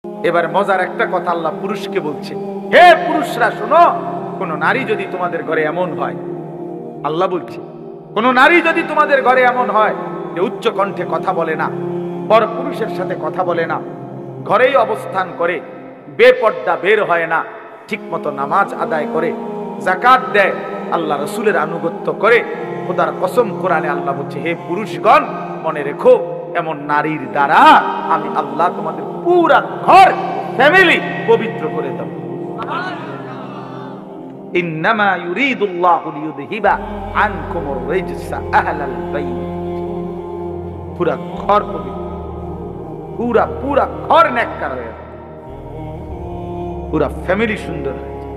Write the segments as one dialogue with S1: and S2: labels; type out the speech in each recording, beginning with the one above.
S1: এবার মজার একটা কথা আল্লাহ পুরুষকে বলছে, হে পুরুষরা শোনো, কোন নারী যদি তোমাদের ঘরে এমন হয়, আল্লাহ বলছে কোন নারী যদি তোমাদের ঘরে এমন হয় যে উচ্চ কণ্ঠে কথা বলে না, পর পুরুষের সাথে কথা বলে না, ঘরেই অবস্থান করে, বেপর্দা বের হয় না, ঠিক মতো নামাজ আদায় করে, যাকাত দেয়, আল্লাহ রসুলের আনুগত্য করে, খোদার কসম কোরআনে আল্লাহ বলছে, হে পুরুষগণ মনে রেখো, এমন নারীর দ্বারা আমি আল্লাহ তোমাদের পুরা ঘর ফ্যামিলি পবিত্র করে দেব। ইন্নামা ইউরিদুল্লাহু লিইউযহিবা আনকুমুর রিজসা আহলাল বাইত। পুরা ঘর পবিত্র, পুরা ঘর নেককার হয়ে যাবে, পুরা ফ্যামিলি সুন্দর হয়ে যাবে।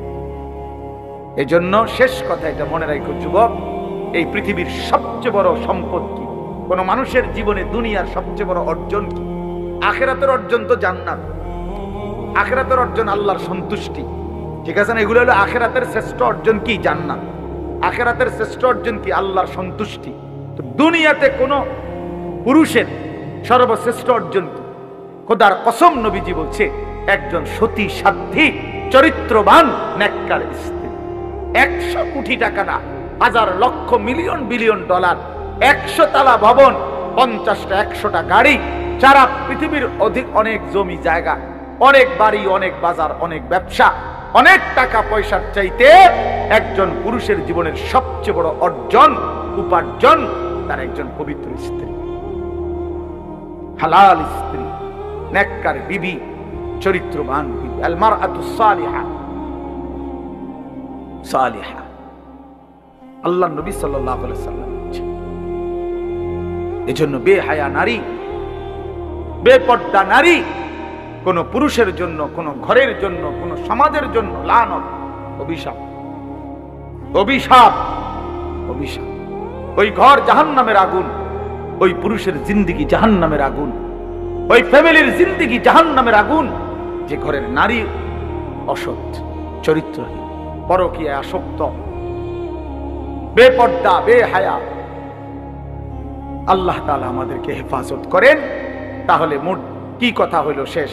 S1: এজন্য শেষ কথা এটা মনে রাখো যুবক, এই পৃথিবীর সবচেয়ে বড় সম্পদ কি? কোন মানুষের জীবনে দুনিয়ার সবচেয়ে বড় অর্জন কি? আখিরাতের অর্জন তো জান্নাত, আখিরাতের অর্জন আল্লাহর সন্তুষ্টি, ঠিক আছে না? এগুলো হলো আখিরাতের শ্রেষ্ঠ অর্জন কি? জান্নাত। আখিরাতের শ্রেষ্ঠ অর্জন কি? আল্লাহর সন্তুষ্টি। তো দুনিয়াতে কোন পুরুষের সর্বশ্রেষ্ঠ অর্জন কি? খোদার কসম নবীজি বলছে, একজন সতী সাধ্বী চরিত্রবান নেককার স্ত্রী। 100 কোটি টাকা না, হাজার লক্ষ মিলিয়ন বিলিয়ন ডলার, 100 তালা ভবন, 50টা 100টা গাড়ি, সারা পৃথিবীর অনেক জমি জায়গা, অনেক বাড়ি, অনেক বাজার, অনেক ব্যবসা, অনেক টাকা পয়সার চাইতে একজন পুরুষের জীবনের সবচেয়ে বড় অর্জন, উপার্জন তার একজন পবিত্র স্ত্রী, হালাল স্ত্রী, নেককার বিবি, চরিত্রবান বিবি। আল মারআতু সালিহা, সালিহা। আল্লাহ নবী সাল্লাল্লাহু আলাইহি সাল্লাম বলেছেন, এজন্য বেহায়া নারী, বেপর্দা নারী কোন পুরুষের জন্য, কোন ঘরের জন্য, কোন সমাজের জন্য লানত, অভিশাপ, অভিশাপ, অভিশাপ। ওই ঘর জাহান্নামের আগুন, ওই পুরুষের জিন্দেগি জাহান্নামের আগুন, ওই ফ্যামিলির জিন্দেগি জাহান্নামের আগুন, যে ঘরের নারী অসৎ, চরিত্রহীন, পরকীয়ায় আসক্ত, বেপর্দা, বেহায়া। আল্লাহ তাআলা আমাদেরকে হেফাজত করেন। তাহলে মোট কি কথা হইল শেষ?